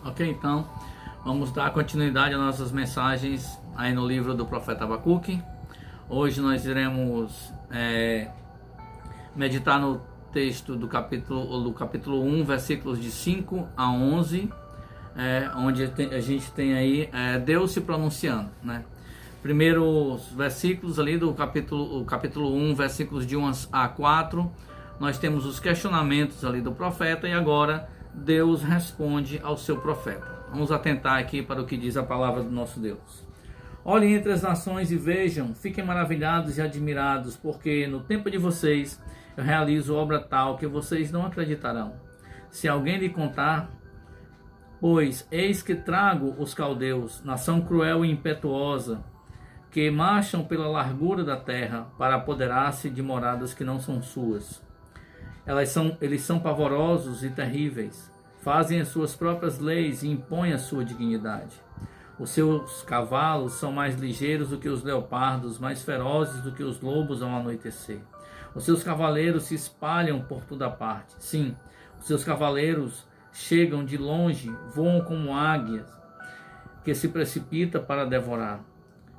Ok, então vamos dar continuidade às nossas mensagens aí no livro do profeta Abacuque. Hoje nós iremos meditar no texto do capítulo 1, versículos de 5 a 11, onde a gente tem aí Deus se pronunciando, né? Primeiros versículos ali do capítulo 1, versículos de 1 a 4, nós temos os questionamentos ali do profeta e agora Deus responde ao seu profeta. Vamos atentar aqui para o que diz a palavra do nosso Deus. Olhem entre as nações e vejam, fiquem maravilhados e admirados, porque no tempo de vocês eu realizo obra tal que vocês não acreditarão. Se alguém lhe contar, pois eis que trago os caldeus, nação cruel e impetuosa, que marcham pela largura da terra para apoderar-se de moradas que não são suas. Eles são pavorosos e terríveis, fazem as suas próprias leis e impõem a sua dignidade. Os seus cavalos são mais ligeiros do que os leopardos, mais ferozes do que os lobos ao anoitecer. Os seus cavaleiros se espalham por toda parte. Sim, os seus cavaleiros chegam de longe, voam como águias, que se precipita para devorar.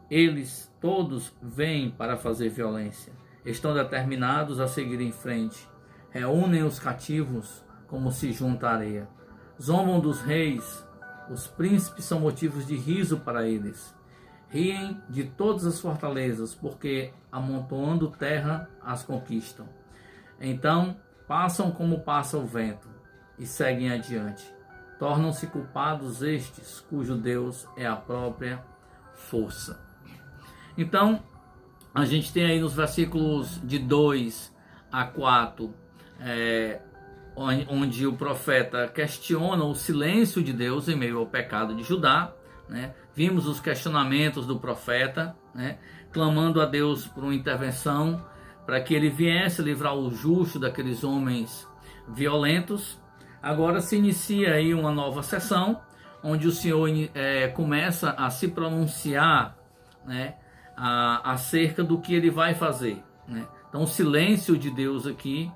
Eles todos vêm para fazer violência. Estão determinados a seguir em frente. Reúnem os cativos como se junta a areia. Zombam dos reis. Os príncipes são motivos de riso para eles. Riem de todas as fortalezas, porque amontoando terra as conquistam. Então passam como passa o vento e seguem adiante. Tornam-se culpados estes, cujo Deus é a própria força. Então, a gente tem aí nos versículos de 2 a 4, onde o profeta questiona o silêncio de Deus em meio ao pecado de Judá, né? Vimos os questionamentos do profeta, né? Clamando a Deus por uma intervenção para que ele viesse livrar o justo daqueles homens violentos. Agora se inicia aí uma nova sessão, onde o Senhor começa a se pronunciar, né, acerca do que ele vai fazer, né? Então o silêncio de Deus aqui,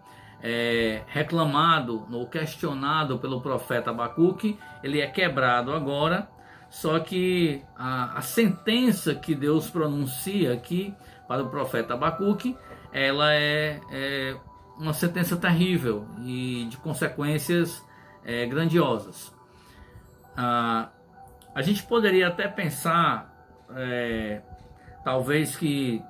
reclamado ou questionado pelo profeta Abacuque, ele é quebrado agora, só que a sentença que Deus pronuncia aqui para o profeta Abacuque, ela é uma sentença terrível e de consequências grandiosas. A gente poderia até pensar, talvez que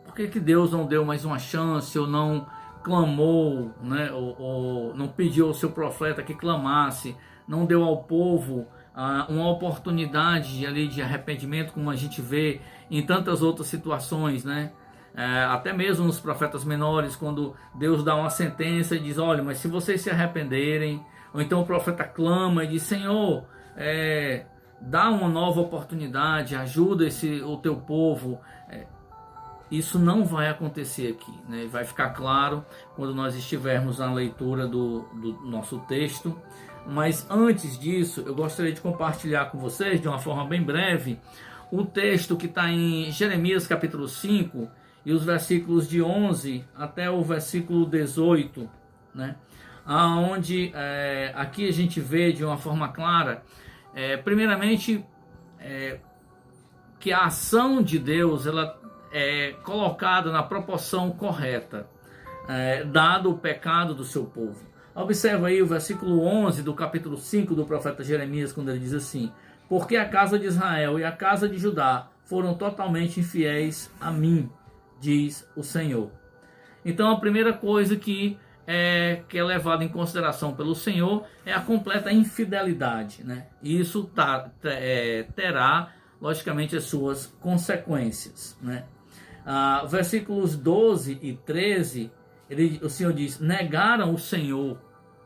por que Deus não deu mais uma chance, ou não clamou, né, ou não pediu ao seu profeta que clamasse, não deu ao povo uma oportunidade ali de arrependimento, como a gente vê em tantas outras situações, né? Até mesmo nos profetas menores, quando Deus dá uma sentença e diz, olha, mas se vocês se arrependerem, ou então o profeta clama e diz, Senhor, dá uma nova oportunidade, ajuda o teu povo. Isso não vai acontecer aqui, né? Vai ficar claro quando nós estivermos na leitura do nosso texto. Mas antes disso, eu gostaria de compartilhar com vocês, de uma forma bem breve, o texto que está em Jeremias capítulo 5, e os versículos de 11 até o versículo 18, né? Onde aqui a gente vê de uma forma clara, primeiramente, que a ação de Deus ela é colocada na proporção correta, dado o pecado do seu povo. Observa aí o versículo 11 do capítulo 5 do profeta Jeremias, quando ele diz assim: porque a casa de Israel e a casa de Judá foram totalmente infiéis a mim, diz o Senhor. Então a primeira coisa que é levada em consideração pelo Senhor é a completa infidelidade, né? E isso terá, logicamente, as suas consequências, né? Versículos 12 e 13, o Senhor diz, negaram o Senhor,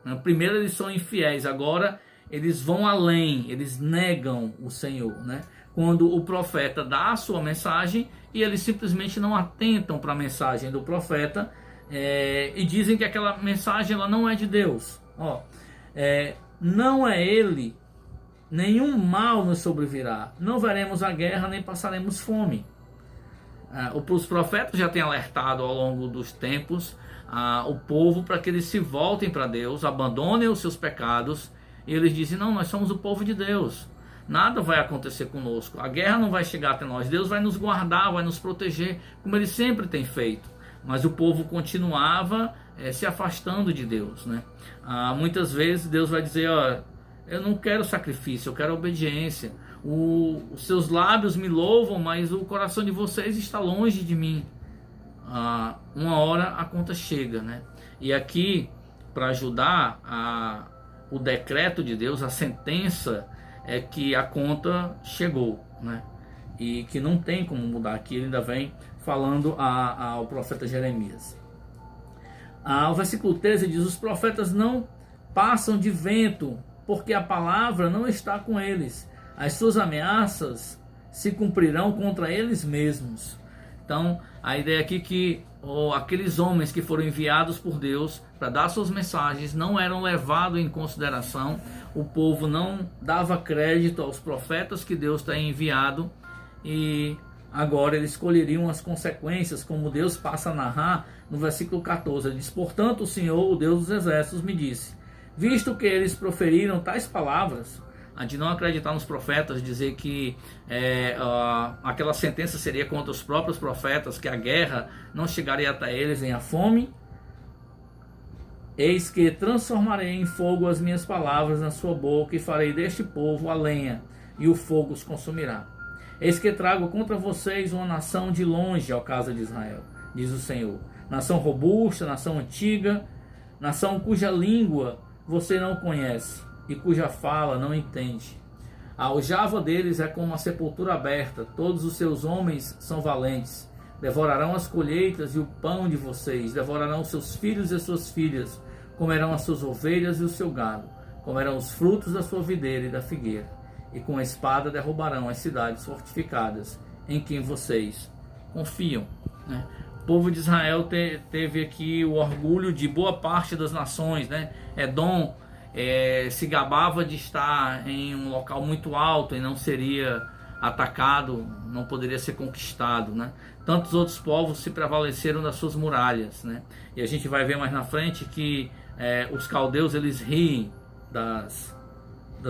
né? Primeiro eles são infiéis, agora eles vão além, eles negam o Senhor, né? Quando o profeta dá a sua mensagem e eles simplesmente não atentam para a mensagem do profeta, e dizem que aquela mensagem ela não é de Deus. Não é ele, nenhum mal nos sobrevirá, não veremos a guerra nem passaremos fome. Os profetas já têm alertado ao longo dos tempos o povo para que eles se voltem para Deus, abandonem os seus pecados E eles dizem, não, nós somos o povo de Deus. Nada vai acontecer conosco. A guerra não vai chegar até nós. Deus vai nos guardar, vai nos proteger, como Ele sempre tem feito. Mas o povo continuava se afastando de Deus, né? Muitas vezes Deus vai dizer, ó, eu não quero sacrifício, eu quero obediência. Os seus lábios me louvam, mas o coração de vocês está longe de mim. Uma hora a conta chega, né? E aqui, para ajudar, o decreto de Deus, a sentença, é que a conta chegou, né? E que não tem como mudar. Aqui ele ainda vem falando ao profeta Jeremias. O versículo 13 diz, os profetas não passam de vento, porque a palavra não está com eles. As suas ameaças se cumprirão contra eles mesmos. Então, a ideia aqui é que aqueles homens que foram enviados por Deus para dar suas mensagens não eram levados em consideração. O povo não dava crédito aos profetas que Deus tem enviado, e agora eles colheriam as consequências, como Deus passa a narrar no versículo 14. Ele diz, portanto o Senhor, o Deus dos exércitos, me disse, visto que eles proferiram tais palavras, de não acreditar nos profetas, dizer que aquela sentença seria contra os próprios profetas, que a guerra não chegaria até eles em a fome, eis que transformarei em fogo as minhas palavras na sua boca, e farei deste povo a lenha, e o fogo os consumirá. Eis que trago contra vocês uma nação de longe, ó casa de Israel, diz o Senhor, nação robusta, nação antiga, nação cuja língua você não conhece, e cuja fala não entende. A aljava deles é como uma sepultura aberta, todos os seus homens são valentes, devorarão as colheitas e o pão de vocês, devorarão seus filhos e suas filhas, comerão as suas ovelhas e o seu gado, comerão os frutos da sua videira e da figueira, e com a espada derrubarão as cidades fortificadas em quem vocês confiam, né? O povo de Israel teve aqui o orgulho de boa parte das nações, né? Edom se gabava de estar em um local muito alto e não seria atacado, não poderia ser conquistado, né? Tantos outros povos se prevaleceram das suas muralhas, né? E a gente vai ver mais na frente que os caldeus, eles riem das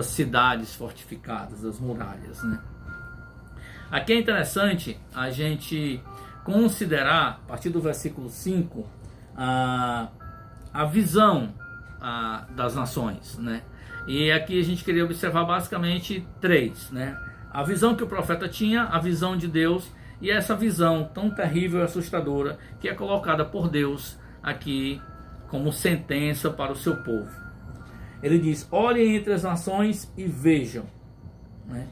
cidades fortificadas, das muralhas, né? Aqui é interessante a gente considerar, a partir do versículo 5, a visão das nações, né? E aqui a gente queria observar basicamente três, né? A visão que o profeta tinha, a visão de Deus, e essa visão tão terrível e assustadora que é colocada por Deus aqui como sentença para o seu povo. Ele diz, olhem entre as nações e vejam, né?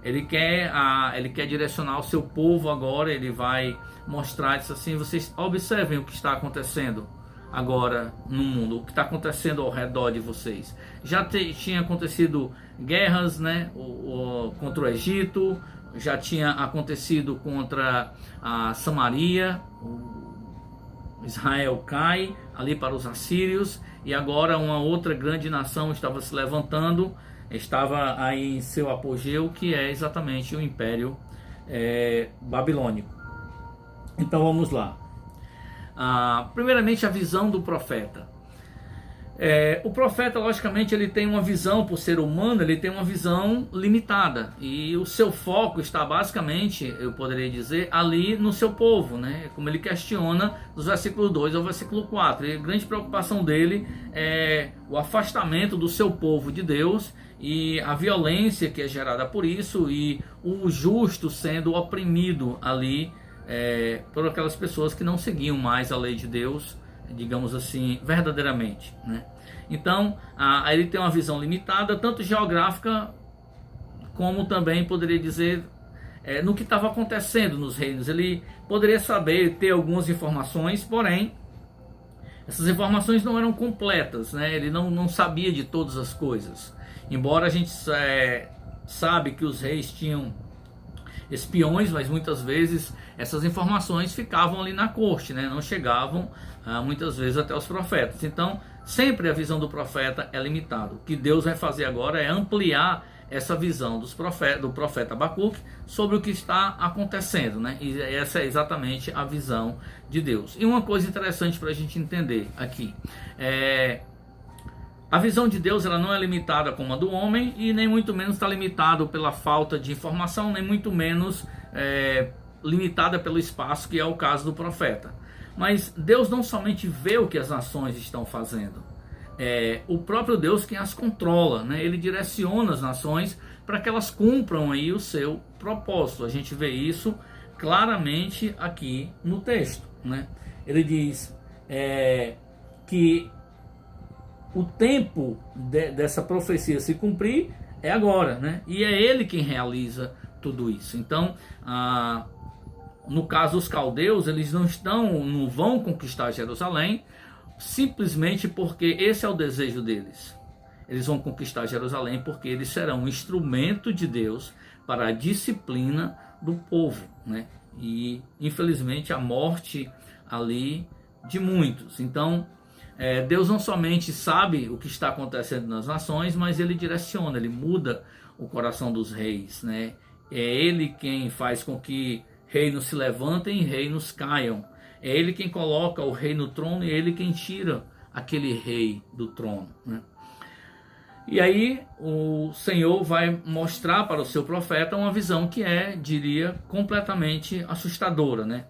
Ele quer direcionar o seu povo agora, ele vai mostrar isso assim, vocês observem o que está acontecendo agora no mundo, o que está acontecendo ao redor de vocês. Já tinha acontecido guerras, né, contra o Egito, já tinha acontecido contra a Samaria, Israel cai ali para os assírios, e agora uma outra grande nação estava se levantando, estava aí em seu apogeu, que é exatamente o Império Babilônico. Então vamos lá. Primeiramente, a visão do profeta. O profeta, logicamente, ele tem uma visão, por ser humano, ele tem uma visão limitada, e o seu foco está basicamente, eu poderia dizer, ali no seu povo, né? Como ele questiona dos versículos 2 ao versículo 4, e a grande preocupação dele é o afastamento do seu povo de Deus, e a violência que é gerada por isso, e o justo sendo oprimido ali por aquelas pessoas que não seguiam mais a lei de Deus, digamos assim, verdadeiramente, né? Então, ele tem uma visão limitada, tanto geográfica, como também, poderia dizer, no que estava acontecendo nos reinos. Ele poderia saber, ter algumas informações, porém, essas informações não eram completas, né? Ele não sabia de todas as coisas. Embora a gente sabe que os reis tinham espiões, mas muitas vezes essas informações ficavam ali na corte, né? Não chegavam muitas vezes até os profetas. Então, sempre a visão do profeta é limitada. O que Deus vai fazer agora é ampliar essa visão do profeta Abacuque sobre o que está acontecendo, né? E essa é exatamente a visão de Deus. E uma coisa interessante para a gente entender aqui, A visão de Deus ela não é limitada como a do homem e nem muito menos está limitado pela falta de informação, nem muito menos limitada pelo espaço, que é o caso do profeta. Mas Deus não somente vê o que as nações estão fazendo, é o próprio Deus quem as controla, né? Ele direciona as nações para que elas cumpram aí o seu propósito. A gente vê isso claramente aqui no texto, né? Ele diz que o tempo dessa profecia se cumprir é agora, né? E é ele quem realiza tudo isso. Então, no caso dos caldeus, eles não vão conquistar Jerusalém simplesmente porque esse é o desejo deles. Eles vão conquistar Jerusalém porque eles serão um instrumento de Deus para a disciplina do povo, né? E infelizmente a morte ali de muitos. Então, Deus não somente sabe o que está acontecendo nas nações, mas ele direciona, ele muda o coração dos reis, né? É ele quem faz com que reinos se levantem e reinos caiam. É ele quem coloca o rei no trono e ele quem tira aquele rei do trono, né? E aí o Senhor vai mostrar para o seu profeta uma visão que diria, completamente assustadora, né?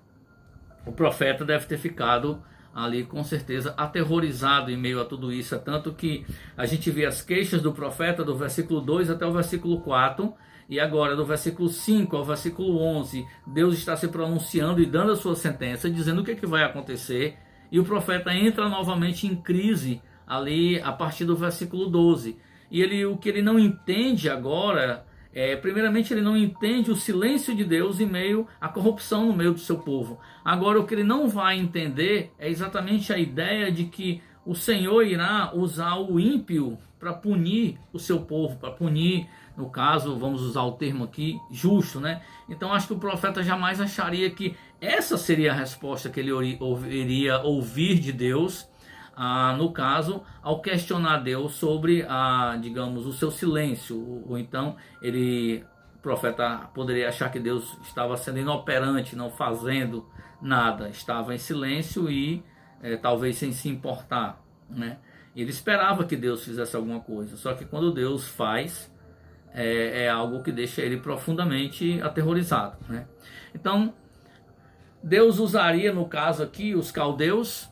O profeta deve ter ficado ali com certeza aterrorizado em meio a tudo isso, é tanto que a gente vê as queixas do profeta do versículo 2 até o versículo 4, e agora do versículo 5 ao versículo 11, Deus está se pronunciando e dando a sua sentença, dizendo o que vai acontecer, e o profeta entra novamente em crise ali a partir do versículo 12, e o que ele não entende agora primeiramente, ele não entende o silêncio de Deus em meio à corrupção no meio do seu povo. Agora, o que ele não vai entender é exatamente a ideia de que o Senhor irá usar o ímpio para punir o seu povo, para punir, no caso, vamos usar o termo aqui, justo, né? Então, acho que o profeta jamais acharia que essa seria a resposta que ele iria ouvir de Deus, no caso, ao questionar Deus sobre, digamos, o seu silêncio, ou então o profeta poderia achar que Deus estava sendo inoperante, não fazendo nada, estava em silêncio e talvez sem se importar, né? Ele esperava que Deus fizesse alguma coisa, só que quando Deus faz, é algo que deixa ele profundamente aterrorizado, né? Então, Deus usaria, no caso aqui, os caldeus,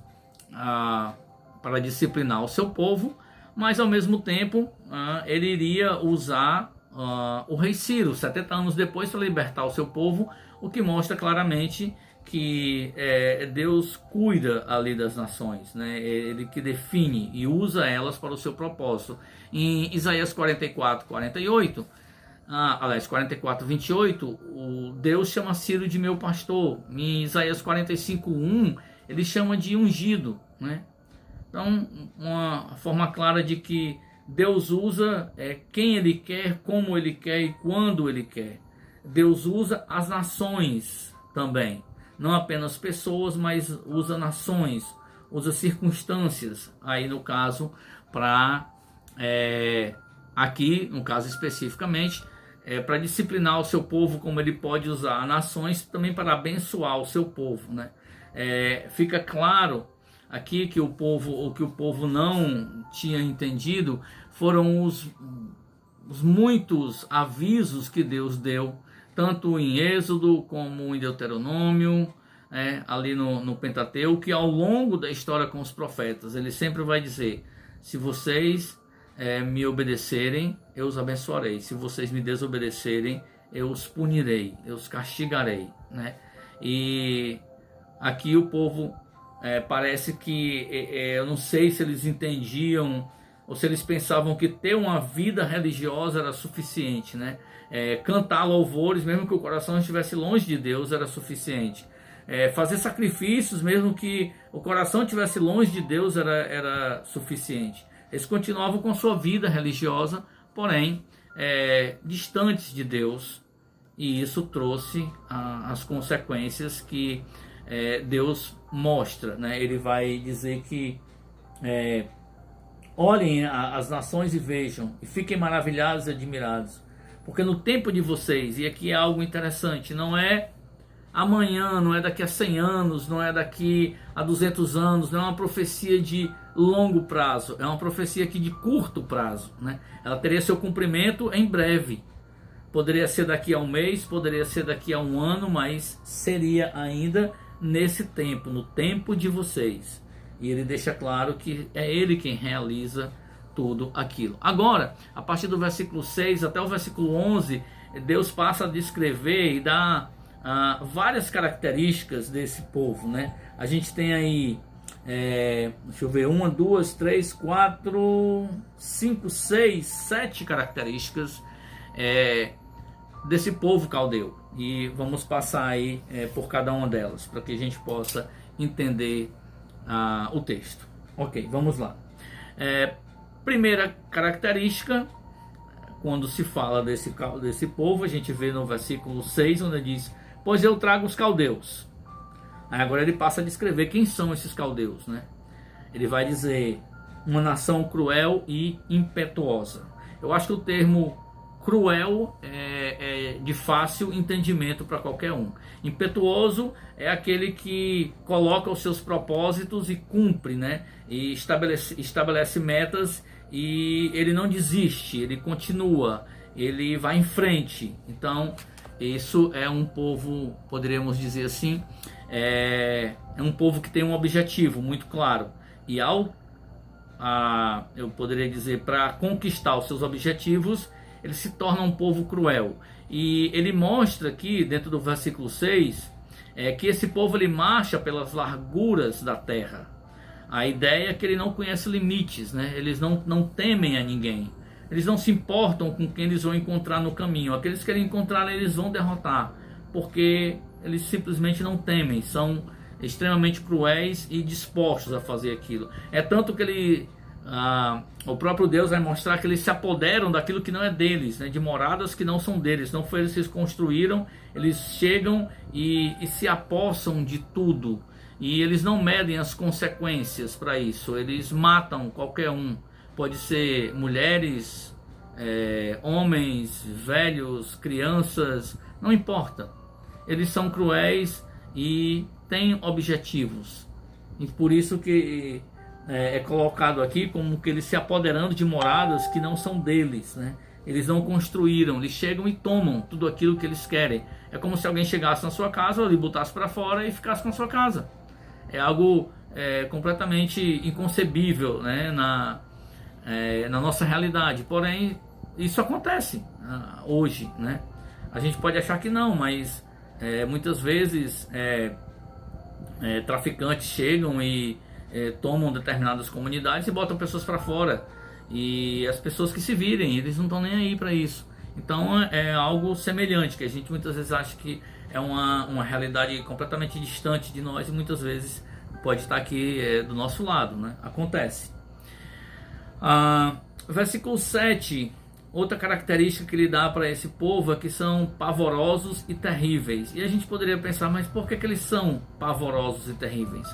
para disciplinar o seu povo, mas ao mesmo tempo ele iria usar o rei Ciro, 70 anos depois, para libertar o seu povo, o que mostra claramente que Deus cuida ali das nações, né? Ele que define e usa elas para o seu propósito. Em Isaías 44, 48, aliás, 44, 28, o Deus chama Ciro de meu pastor. Em Isaías 45, 1, ele chama de ungido, né? Então, uma forma clara de que Deus usa quem Ele quer, como Ele quer e quando Ele quer. Deus usa as nações também. Não apenas pessoas, mas usa nações, usa circunstâncias. Aí, no caso, aqui, no caso especificamente, para disciplinar o seu povo, como Ele pode usar nações também para abençoar o seu povo, né? Fica claro aqui que o povo não tinha entendido foram os muitos avisos que Deus deu, tanto em Êxodo como em Deuteronômio, ali no Pentateuco, que ao longo da história com os profetas, ele sempre vai dizer: se vocês me obedecerem, eu os abençoarei; se vocês me desobedecerem, eu os punirei, eu os castigarei, né? E aqui o povo parece que, eu não sei se eles entendiam ou se eles pensavam que ter uma vida religiosa era suficiente, né? Cantar louvores, mesmo que o coração estivesse longe de Deus, era suficiente. Fazer sacrifícios, mesmo que o coração estivesse longe de Deus, era suficiente. Eles continuavam com sua vida religiosa, porém, distantes de Deus, e isso trouxe as consequências que Deus mostra, né? Ele vai dizer que olhem as nações e vejam, e fiquem maravilhados e admirados, porque no tempo de vocês, e aqui é algo interessante, não é amanhã, não é daqui a 100 anos, não é daqui a 200 anos, não é uma profecia de longo prazo, é uma profecia aqui de curto prazo, né? Ela teria seu cumprimento em breve. Poderia ser daqui a um mês, poderia ser daqui a um ano, mas seria ainda nesse tempo, no tempo de vocês. E ele deixa claro que é ele quem realiza tudo aquilo. Agora, a partir do versículo 6 até o versículo 11, Deus passa a descrever e dar várias características desse povo, né? A gente tem aí, deixa eu ver, 1, 2, 3, 4, 5, 6, 7 características desse povo caldeu. E vamos passar aí por cada uma delas, para que a gente possa entender o texto. Ok, vamos lá. Primeira característica, quando se fala desse povo, a gente vê no versículo 6, onde diz: pois eu trago os caldeus. Aí agora ele passa a descrever quem são esses caldeus, né? Ele vai dizer: uma nação cruel e impetuosa. Eu acho que o termo cruel é de fácil entendimento para qualquer um. Impetuoso é aquele que coloca os seus propósitos e cumpre, né? E estabelece metas, e ele não desiste, ele continua, ele vai em frente. Então, isso é um povo, poderíamos dizer assim, é um povo que tem um objetivo muito claro. E eu poderia dizer, para conquistar os seus objetivos, ele se torna um povo cruel. E ele mostra aqui, dentro do versículo 6, que esse povo ele marcha pelas larguras da terra. A ideia é que ele não conhece limites, né? Eles não temem a ninguém. Eles não se importam com quem eles vão encontrar no caminho. Aqueles que eles encontrarem, eles vão derrotar, porque eles simplesmente não temem. São extremamente cruéis e dispostos a fazer aquilo. É tanto que o próprio Deus vai mostrar que eles se apoderam daquilo que não é deles, né? De moradas que não são deles. Não foi eles que construíram. Eles chegam e se apossam de tudo. E eles não medem as consequências para isso. Eles matam qualquer um. Pode ser mulheres, homens, velhos, crianças, não importa. Eles são cruéis e têm objetivos. E por isso que é colocado aqui como que eles se apoderando de moradas que não são deles, né? Eles não construíram, eles chegam e tomam tudo aquilo que eles querem. É como se alguém chegasse na sua casa, lhe botasse para fora e ficasse na sua casa. É algo completamente inconcebível, né, na nossa realidade. Porém, isso acontece hoje, né? A gente pode achar que não, mas muitas vezes traficantes chegam e tomam determinadas comunidades e botam pessoas para fora. E as pessoas que se virem, eles não estão nem aí para isso. Então é algo semelhante, que a gente muitas vezes acha que é uma realidade completamente distante de nós, e muitas vezes pode estar aqui do nosso lado, né? Acontece. Versículo 7, outra característica que ele dá para esse povo é que são pavorosos e terríveis. E a gente poderia pensar, mas por que eles são pavorosos e terríveis?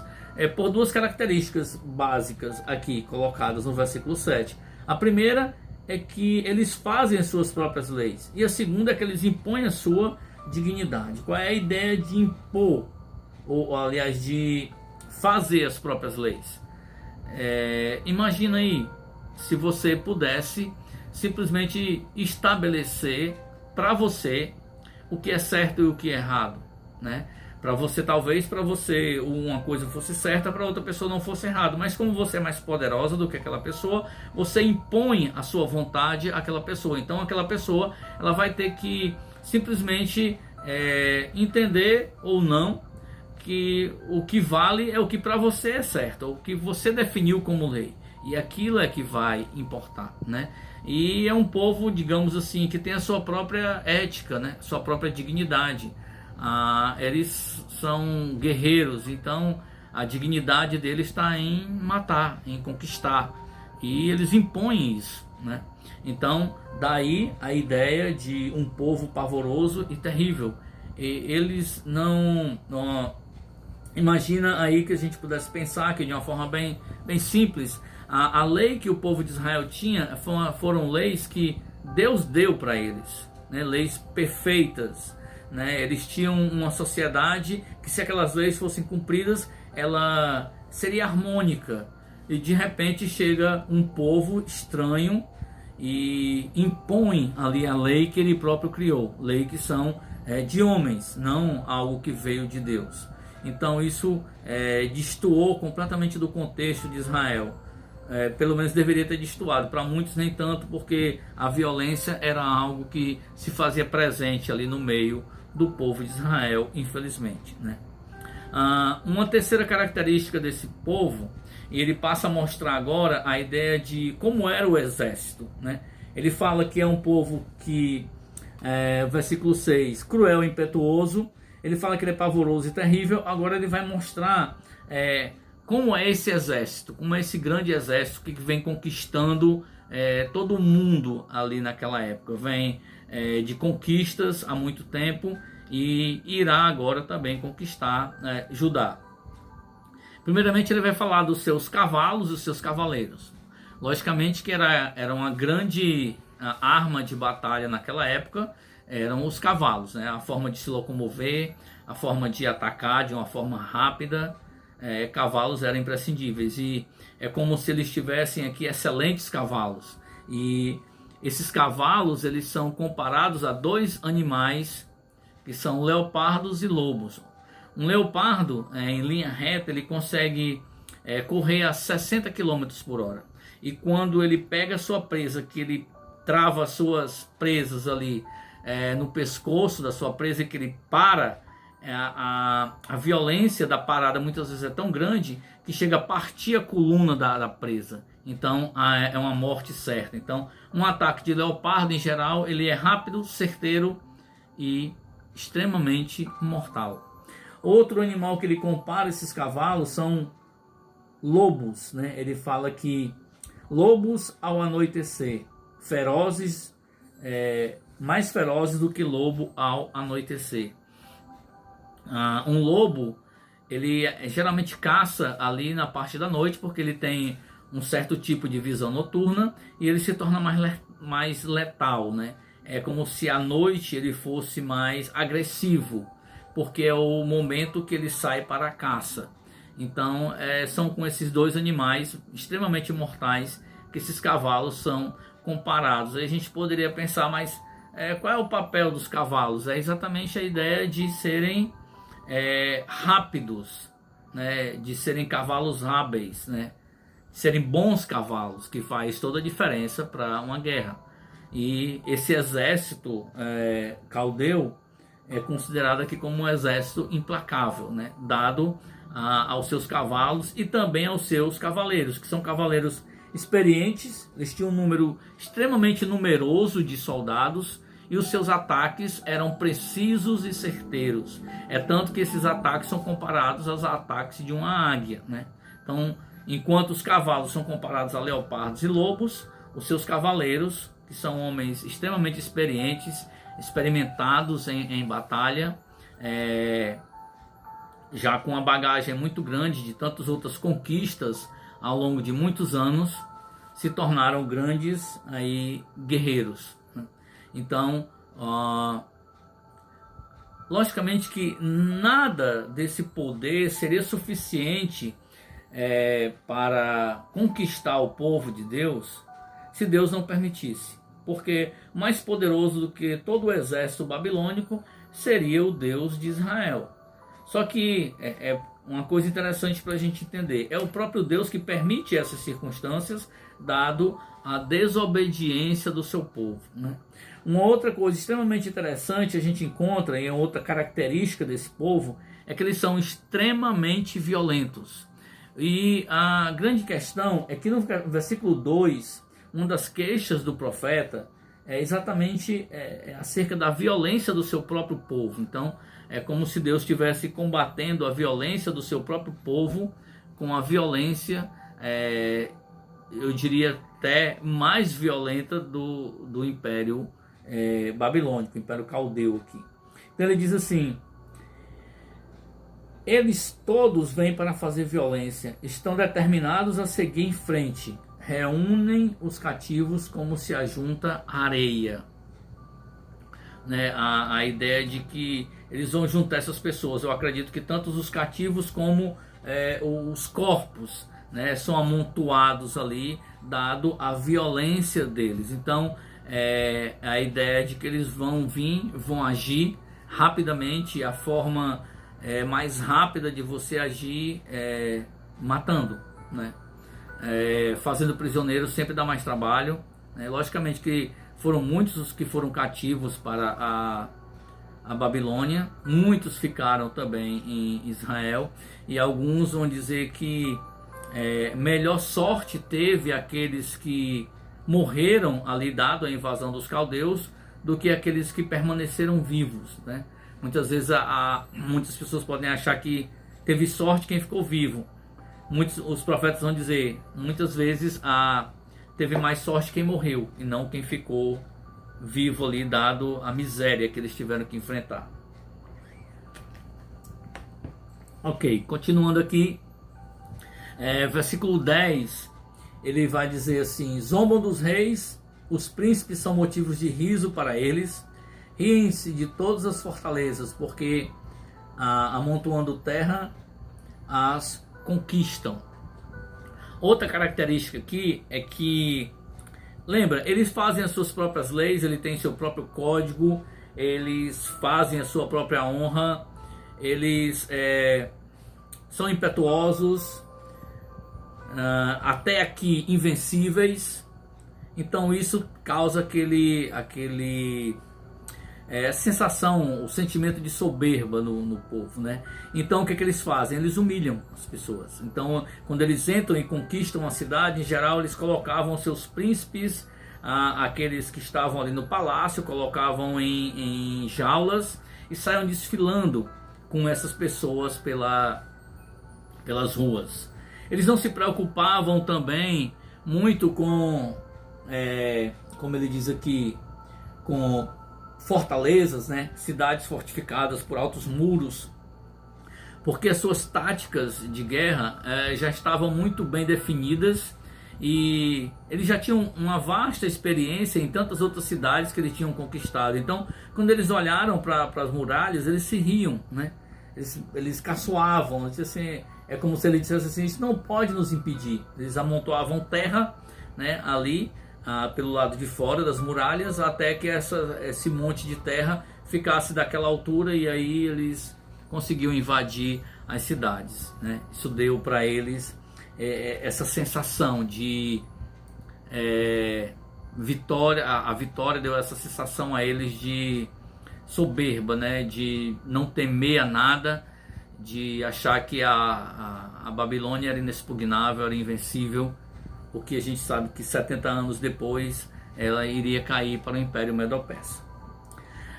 Por duas características básicas aqui colocadas no versículo 7. A primeira é que eles fazem as suas próprias leis, e a segunda é que eles impõem a sua dignidade. Qual é a ideia de impor, ou aliás, de fazer as próprias leis? Imagina aí, se você pudesse simplesmente estabelecer para você o que é certo e o que é errado, né? Para você, talvez para você uma coisa fosse certa, para outra pessoa não fosse errado, mas como você é mais poderosa do que aquela pessoa, você impõe a sua vontade àquela pessoa. Então aquela pessoa, ela vai ter que simplesmente entender ou não que o que vale é o que para você é certo, o que você definiu como lei, e aquilo é que vai importar, né? E é um povo, digamos assim, que tem a sua própria ética, né? Sua própria dignidade. Eles são guerreiros, então a dignidade deles está em matar, em conquistar, e eles impõem isso, né? Então daí a ideia de um povo pavoroso e terrível. E eles não imagina aí que a gente pudesse pensar que de uma forma bem simples, a lei que o povo de Israel tinha foram leis que Deus deu para eles, né? Leis perfeitas, né? Eles tinham uma sociedade que, se aquelas leis fossem cumpridas, ela seria harmônica. e de repente chega um povo estranho e impõe ali a lei que ele próprio criou, lei que são de homens, não algo que veio de Deus. Então isso destoou completamente do contexto de Israel. Pelo menos deveria ter destoado, para muitos nem tanto, porque a violência era algo que se fazia presente ali no meio do povo de Israel, infelizmente, né? Uma terceira característica desse povo, e ele passa a mostrar agora a ideia de como era o exército, né? Ele fala que é um povo que, versículo 6, cruel e impetuoso. Ele fala que ele é pavoroso e terrível. Agora ele vai mostrar como é esse exército, como é esse grande exército que vem conquistando todo mundo ali naquela época. Vem de conquistas há muito tempo e irá agora também conquistar Judá. Primeiramente ele vai falar dos seus cavalos e os seus cavaleiros. Logicamente que era uma grande arma de batalha naquela época, eram os cavalos, né? A forma de se locomover, a forma de atacar de uma forma rápida. Cavalos eram imprescindíveis, e é como se eles tivessem aqui excelentes cavalos. E esses cavalos, eles são comparados a dois animais que são leopardos e lobos. Um leopardo, em linha reta, ele consegue correr a 60 km por hora. E quando ele pega a sua presa, que ele trava as suas presas ali no pescoço da sua presa, e que ele para, a violência da parada muitas vezes é tão grande que chega a partir a coluna da presa. Então é uma morte certa. Então um ataque de leopardo em geral, ele é rápido, certeiro e extremamente mortal. Outro animal que ele compara esses cavalos são lobos, né? Ele fala que lobos ao anoitecer, ferozes, mais ferozes do que lobo ao anoitecer. Um lobo, ele geralmente caça ali na parte da noite, porque ele tem um certo tipo de visão noturna e ele se torna mais letal, né? É como se à noite ele fosse mais agressivo, porque é o momento que ele sai para a caça. Então são com esses dois animais extremamente mortais que esses cavalos são comparados. Aí a gente poderia pensar, mas qual é o papel dos cavalos? É exatamente a ideia de serem rápidos, né? De serem cavalos hábeis, né? De serem bons cavalos, que faz toda a diferença para uma guerra. E esse exército caldeu é considerado aqui como um exército implacável, né? Dado aos seus cavalos e também aos seus cavaleiros, que são cavaleiros experientes. Eles tinham um número extremamente numeroso de soldados, e os seus ataques eram precisos e certeiros. É tanto que esses ataques são comparados aos ataques de uma águia, né? Então, enquanto os cavalos são comparados a leopardos e lobos, os seus cavaleiros, que são homens extremamente experientes, experimentados em batalha, já com uma bagagem muito grande de tantas outras conquistas ao longo de muitos anos, se tornaram grandes guerreiros. Então, logicamente que nada desse poder seria suficiente para conquistar o povo de Deus se Deus não permitisse. Porque mais poderoso do que todo o exército babilônico seria o Deus de Israel. Só que uma coisa interessante para a gente entender, é o próprio Deus que permite essas circunstâncias, dado a desobediência do seu povo, né? Uma outra coisa extremamente interessante a gente encontra, e outra característica desse povo, é que eles são extremamente violentos. E a grande questão é que no versículo 2, uma das queixas do profeta é exatamente acerca da violência do seu próprio povo. Então é como se Deus estivesse combatendo a violência do seu próprio povo com a violência, eu diria até mais violenta do Império Babilônico, Império Caldeu aqui. Então ele diz assim: eles todos vêm para fazer violência, estão determinados a seguir em frente, reúnem os cativos como se ajunta areia, né? A ideia de que eles vão juntar essas pessoas. Eu acredito que tanto os cativos como os corpos, né, são amontoados ali, dado a violência deles. Então, a ideia de que eles vão vir, vão agir rapidamente. A forma mais rápida de você agir matando, né? Fazendo prisioneiro sempre dá mais trabalho, né? Logicamente que foram muitos os que foram cativos para a Babilônia, muitos ficaram também em Israel, e alguns vão dizer que melhor sorte teve aqueles que morreram ali dado a invasão dos caldeus do que aqueles que permaneceram vivos, né? Muitas vezes muitas pessoas podem achar que teve sorte quem ficou vivo. Os profetas vão dizer, muitas vezes teve mais sorte quem morreu e não quem ficou vivo ali, dado a miséria que eles tiveram que enfrentar. Ok, continuando aqui, versículo 10, ele vai dizer assim: zombam dos reis, os príncipes são motivos de riso para eles, riem-se de todas as fortalezas, porque amontoando terra as conquistam. Outra característica aqui é que, lembra, eles fazem as suas próprias leis, ele tem seu próprio código, eles fazem a sua própria honra, eles são impetuosos, até aqui invencíveis. Então isso causa aquele sensação, o sentimento de soberba no povo, né? Então o que eles fazem? Eles humilham as pessoas. Então quando eles entram e conquistam a cidade, em geral eles colocavam seus príncipes, aqueles que estavam ali no palácio, colocavam em jaulas e saíam desfilando com essas pessoas pelas ruas. Eles não se preocupavam também muito com, como ele diz aqui, com fortalezas, né? Cidades fortificadas por altos muros, porque as suas táticas de guerra já estavam muito bem definidas e eles já tinham uma vasta experiência em tantas outras cidades que eles tinham conquistado. Então, quando eles olharam para as muralhas, eles se riam, né? Eles caçoavam, assim, é como se ele dissesse assim: isso não pode nos impedir. Eles amontoavam terra, né, ali pelo lado de fora das muralhas, até que esse monte de terra ficasse daquela altura, e aí eles conseguiam invadir as cidades, né? Isso deu para eles essa sensação de vitória. A vitória deu essa sensação a eles de soberba, né? De não temer a nada, de achar que a Babilônia era inexpugnável, era invencível, porque a gente sabe que 70 anos depois ela iria cair para o Império Medo-Persa.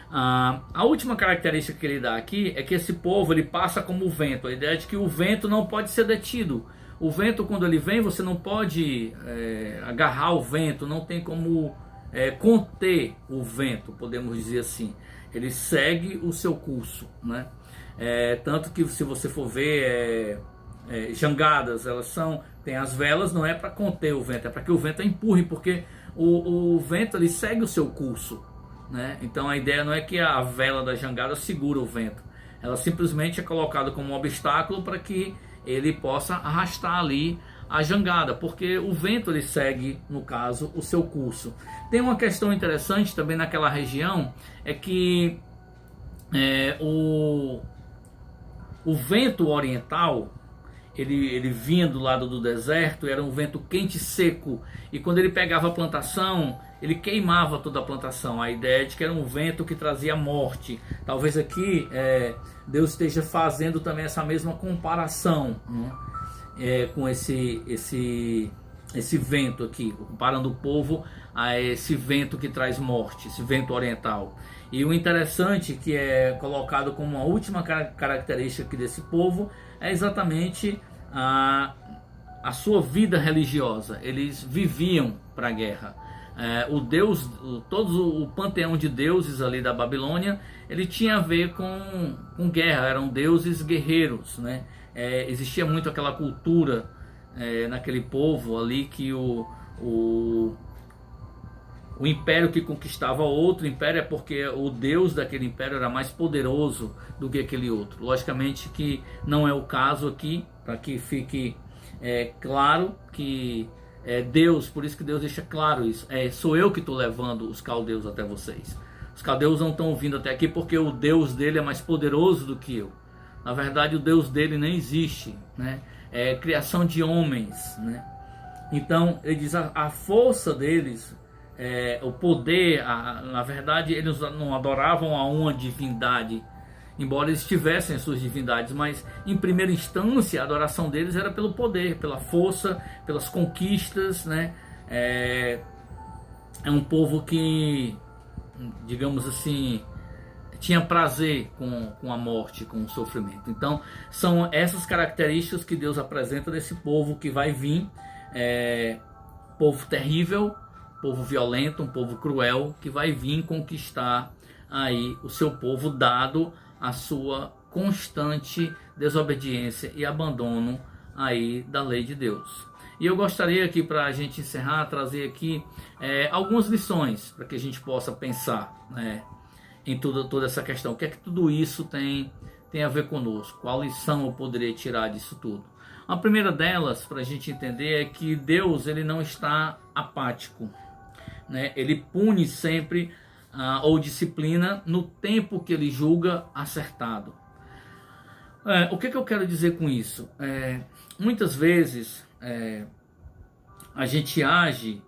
A última característica que ele dá aqui é que esse povo ele passa como o vento. A ideia é de que o vento não pode ser detido. O vento, quando ele vem, você não pode agarrar o vento, não tem como conter o vento, podemos dizer assim. Ele segue o seu curso, né? Tanto que, se você for ver jangadas, elas tem as velas, não é para conter o vento, é para que o vento empurre, porque o vento ele segue o seu curso, né? Então a ideia não é que a vela da jangada segura o vento, ela simplesmente é colocada como um obstáculo para que ele possa arrastar ali a jangada, porque o vento ele segue, no caso, o seu curso. Tem uma questão interessante também naquela região, é que o vento oriental, ele vinha do lado do deserto, era um vento quente e seco, e quando ele pegava a plantação, ele queimava toda a plantação. A ideia é de que era um vento que trazia morte. Talvez aqui Deus esteja fazendo também essa mesma comparação, né? Com esse vento aqui, comparando o povo a esse vento que traz morte, esse vento oriental. E o interessante, que é colocado como a última característica aqui desse povo, é exatamente a sua vida religiosa. Eles viviam para a guerra. Todo o panteão de deuses ali da Babilônia, ele tinha a ver com guerra, eram deuses guerreiros, né? Existia muito aquela cultura naquele povo ali, que o império que conquistava outro império é porque o deus daquele império era mais poderoso do que aquele outro. Logicamente que não é o caso aqui, para que fique é claro que Deus, por isso que Deus deixa claro isso, sou eu que estou levando os caldeus até vocês. Os caldeus não estão vindo até aqui porque o Deus dele é mais poderoso do que eu. Na verdade, o Deus dele nem existe, né? É criação de homens, né? Então, ele diz a força deles, o poder, na verdade, eles não adoravam a uma divindade, embora eles tivessem as suas divindades, mas em primeira instância a adoração deles era pelo poder, pela força, pelas conquistas, né? É um povo que, digamos assim, tinha prazer com a morte, com o sofrimento. Então são essas características que Deus apresenta desse povo que vai vir, povo terrível, povo violento, um povo cruel, que vai vir conquistar aí o seu povo, dado a sua constante desobediência e abandono aí da lei de Deus. E eu gostaria aqui, para a gente encerrar, trazer aqui algumas lições para que a gente possa pensar, né, em toda essa questão. O que é que tudo isso tem a ver conosco? Qual lição eu poderia tirar disso tudo? A primeira delas, para a gente entender, é que Deus, ele não está apático, né? Ele pune sempre ou disciplina no tempo que ele julga acertado. O que eu quero dizer com isso? Muitas vezes a gente age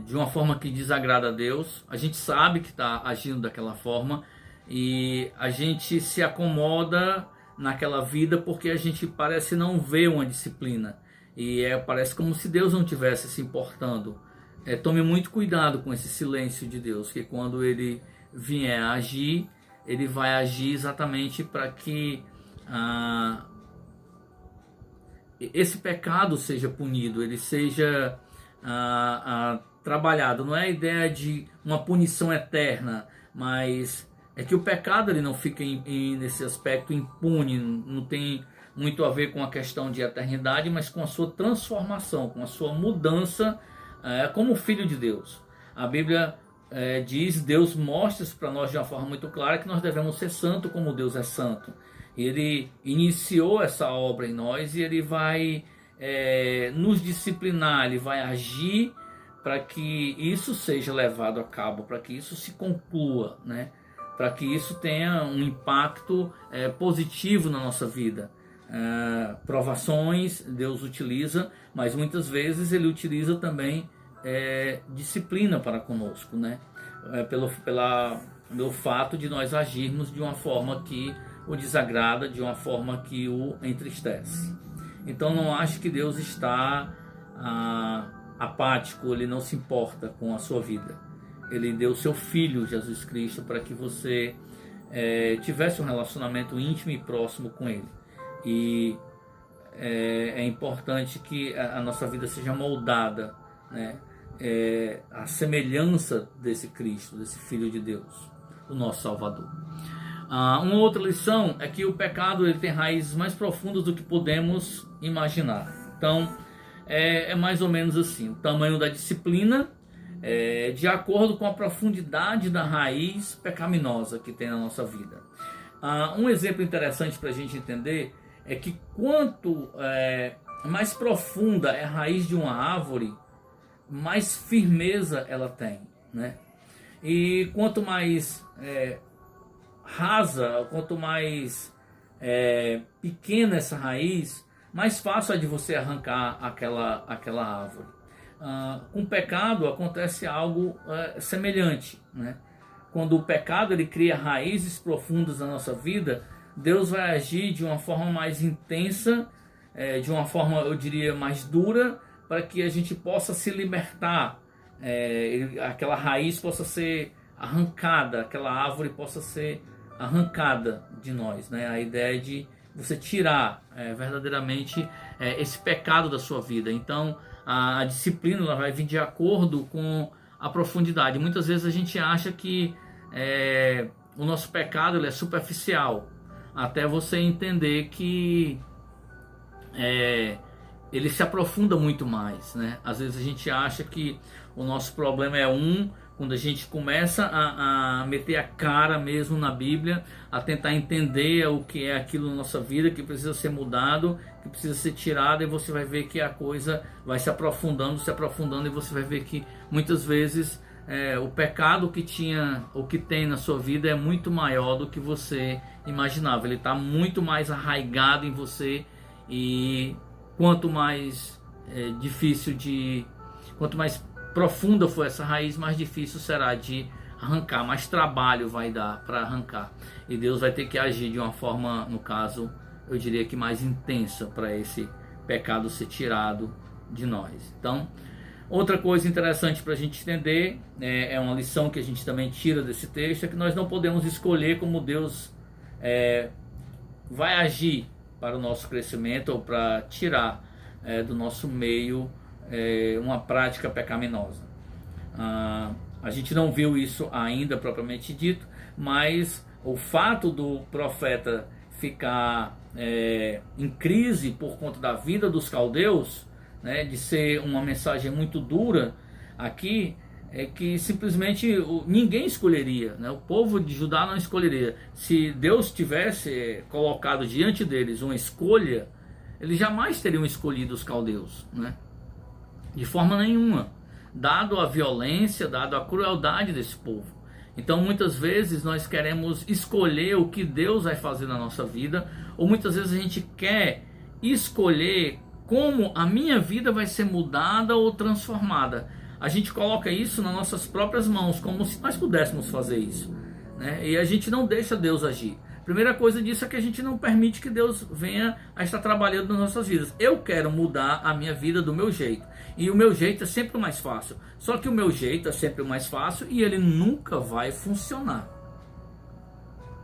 de uma forma que desagrada a Deus, a gente sabe que está agindo daquela forma e a gente se acomoda naquela vida porque a gente parece não ver uma disciplina e parece como se Deus não estivesse se importando. Tome muito cuidado com esse silêncio de Deus, que quando ele vier a agir, ele vai agir exatamente para que esse pecado seja punido, ele seja trabalhado. Não é a ideia de uma punição eterna, mas é que o pecado ele não fica nesse aspecto impune, não tem muito a ver com a questão de eternidade, mas com a sua transformação, com a sua mudança como filho de Deus. A Bíblia diz, Deus mostra para nós de uma forma muito clara que nós devemos ser santo como Deus é santo. Ele iniciou essa obra em nós e ele vai nos disciplinar, ele vai agir para que isso seja levado a cabo, para que isso se conclua, né? Para que isso tenha um impacto positivo na nossa vida. Provações Deus utiliza, mas muitas vezes ele utiliza também disciplina para conosco, né? Pelo fato de nós agirmos de uma forma que o desagrada, de uma forma que o entristece. Então não acho que Deus está apático, ele não se importa com a sua vida. Ele deu o seu Filho Jesus Cristo para que você tivesse um relacionamento íntimo e próximo com ele. E é importante que a nossa vida seja moldada, né, à semelhança desse Cristo, desse Filho de Deus, o nosso Salvador. Uma outra lição é que o pecado ele tem raízes mais profundas do que podemos imaginar. Então, é mais ou menos assim, o tamanho da disciplina de acordo com a profundidade da raiz pecaminosa que tem na nossa vida. Um exemplo interessante para a gente entender é que quanto mais profunda é a raiz de uma árvore, mais firmeza ela tem, né? E quanto mais rasa, quanto mais pequena essa raiz, mais fácil é de você arrancar aquela árvore. Com o pecado acontece algo semelhante, né? Quando o pecado ele cria raízes profundas na nossa vida, Deus vai agir de uma forma mais intensa, de uma forma, eu diria, mais dura, para que a gente possa se libertar, aquela raiz possa ser arrancada, aquela árvore possa ser arrancada de nós, né? A ideia de você tirar verdadeiramente esse pecado da sua vida. Então a disciplina ela vai vir de acordo com a profundidade. Muitas vezes a gente acha que o nosso pecado ele é superficial, até você entender que ele se aprofunda muito mais, né? Às vezes a gente acha que o nosso problema é quando a gente começa a meter a cara mesmo na Bíblia, a tentar entender o que é aquilo na nossa vida, que precisa ser mudado, que precisa ser tirado, e você vai ver que a coisa vai se aprofundando, e você vai ver que muitas vezes o pecado que tinha ou que tem na sua vida é muito maior do que você imaginava. Ele está muito mais arraigado em você, e quanto mais quanto mais profunda for essa raiz, mais difícil será de arrancar, mais trabalho vai dar para arrancar. E Deus vai ter que agir de uma forma, no caso, eu diria que mais intensa, para esse pecado ser tirado de nós. Então, outra coisa interessante para a gente entender, é uma lição que a gente também tira desse texto, é que nós não podemos escolher como Deus vai agir para o nosso crescimento ou para tirar do nosso meio uma prática pecaminosa. A gente não viu isso ainda propriamente dito, mas o fato do profeta ficar em crise por conta da vida dos caldeus, né, de ser uma mensagem muito dura aqui, é que simplesmente ninguém escolheria, né? O povo de Judá não escolheria. Se Deus tivesse colocado diante deles uma escolha, eles jamais teriam escolhido os caldeus, né? De forma nenhuma, dado a violência, dado a crueldade desse povo. Então muitas vezes nós queremos escolher o que Deus vai fazer na nossa vida, ou muitas vezes a gente quer escolher como a minha vida vai ser mudada ou transformada. A gente coloca isso nas nossas próprias mãos, como se nós pudéssemos fazer isso, né? E a gente não deixa Deus agir. Primeira coisa disso é que a gente não permite que Deus venha a estar trabalhando nas nossas vidas. Eu quero mudar a minha vida do meu jeito, e o meu jeito é sempre o mais fácil. Só que o meu jeito é sempre o mais fácil e ele nunca vai funcionar,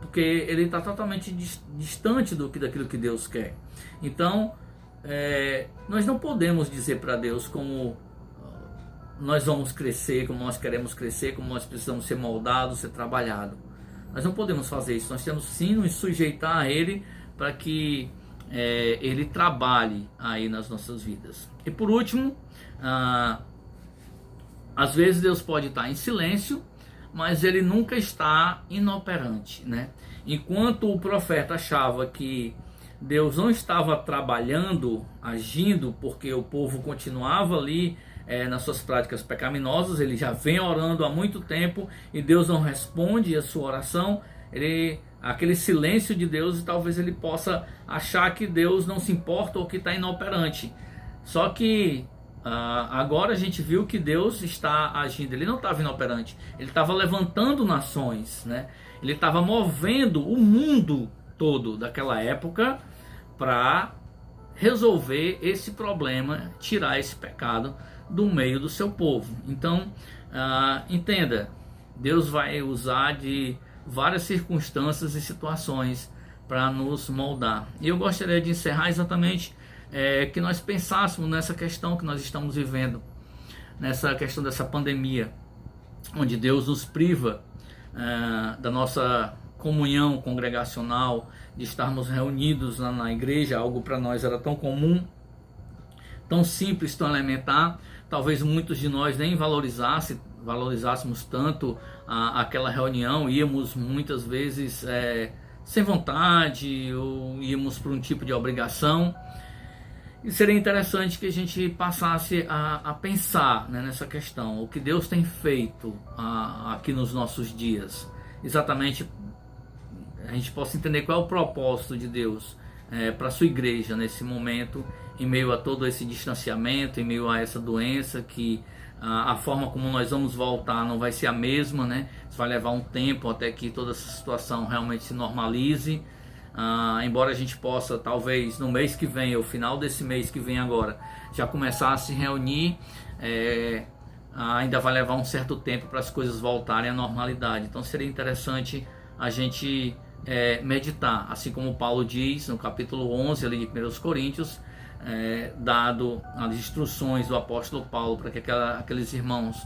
porque ele está totalmente distante daquilo que Deus quer. Então nós não podemos dizer para Deus como nós vamos crescer, como nós queremos crescer, como nós precisamos ser moldados, ser trabalhados. Nós não podemos fazer isso. Nós temos sim nos sujeitar a Ele, para que Ele trabalhe aí nas nossas vidas. E por último, às vezes Deus pode estar em silêncio, mas Ele nunca está inoperante, né? Enquanto o profeta achava que Deus não estava trabalhando, agindo, porque o povo continuava ali nas suas práticas pecaminosas, ele já vem orando há muito tempo e Deus não responde a sua oração, aquele silêncio de Deus, talvez ele possa achar que Deus não se importa ou que está inoperante. Só que agora a gente viu que Deus está agindo. Ele não estava inoperante, ele estava levantando nações, né? Ele estava movendo o mundo todo daquela época para resolver esse problema, tirar esse pecado do meio do seu povo. Então, entenda, Deus vai usar de várias circunstâncias e situações para nos moldar. E eu gostaria de encerrar exatamente que nós pensássemos nessa questão que nós estamos vivendo, nessa questão dessa pandemia, onde Deus nos priva da nossa comunhão congregacional, de estarmos reunidos lá na igreja, algo para nós era tão comum, tão simples, tão elementar. Talvez muitos de nós nem valorizássemos tanto aquela reunião, íamos muitas vezes sem vontade, ou íamos por um tipo de obrigação. E seria interessante que a gente passasse a pensar, né, nessa questão, o que Deus tem feito aqui nos nossos dias, exatamente a gente possa entender qual é o propósito de Deus para a sua igreja nesse momento, em meio a todo esse distanciamento, em meio a essa doença, que a forma como nós vamos voltar não vai ser a mesma, né? Isso vai levar um tempo até que toda essa situação realmente se normalize. Embora a gente possa, talvez no mês que vem, ou final desse mês que vem agora, já começar a se reunir, ainda vai levar um certo tempo para as coisas voltarem à normalidade. Então seria interessante a gente meditar, assim como Paulo diz no capítulo 11 ali de 1 Coríntios, dado as instruções do apóstolo Paulo para que aqueles irmãos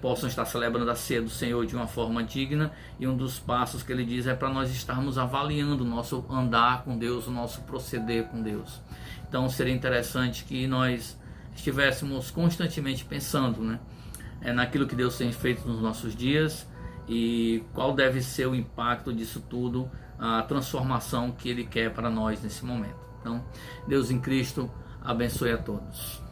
possam estar celebrando a ceia do Senhor de uma forma digna, e um dos passos que ele diz é para nós estarmos avaliando o nosso andar com Deus, o nosso proceder com Deus. Então seria interessante que nós estivéssemos constantemente pensando, né, naquilo que Deus tem feito nos nossos dias e qual deve ser o impacto disso tudo, a transformação que Ele quer para nós nesse momento. Então, Deus em Cristo abençoe a todos.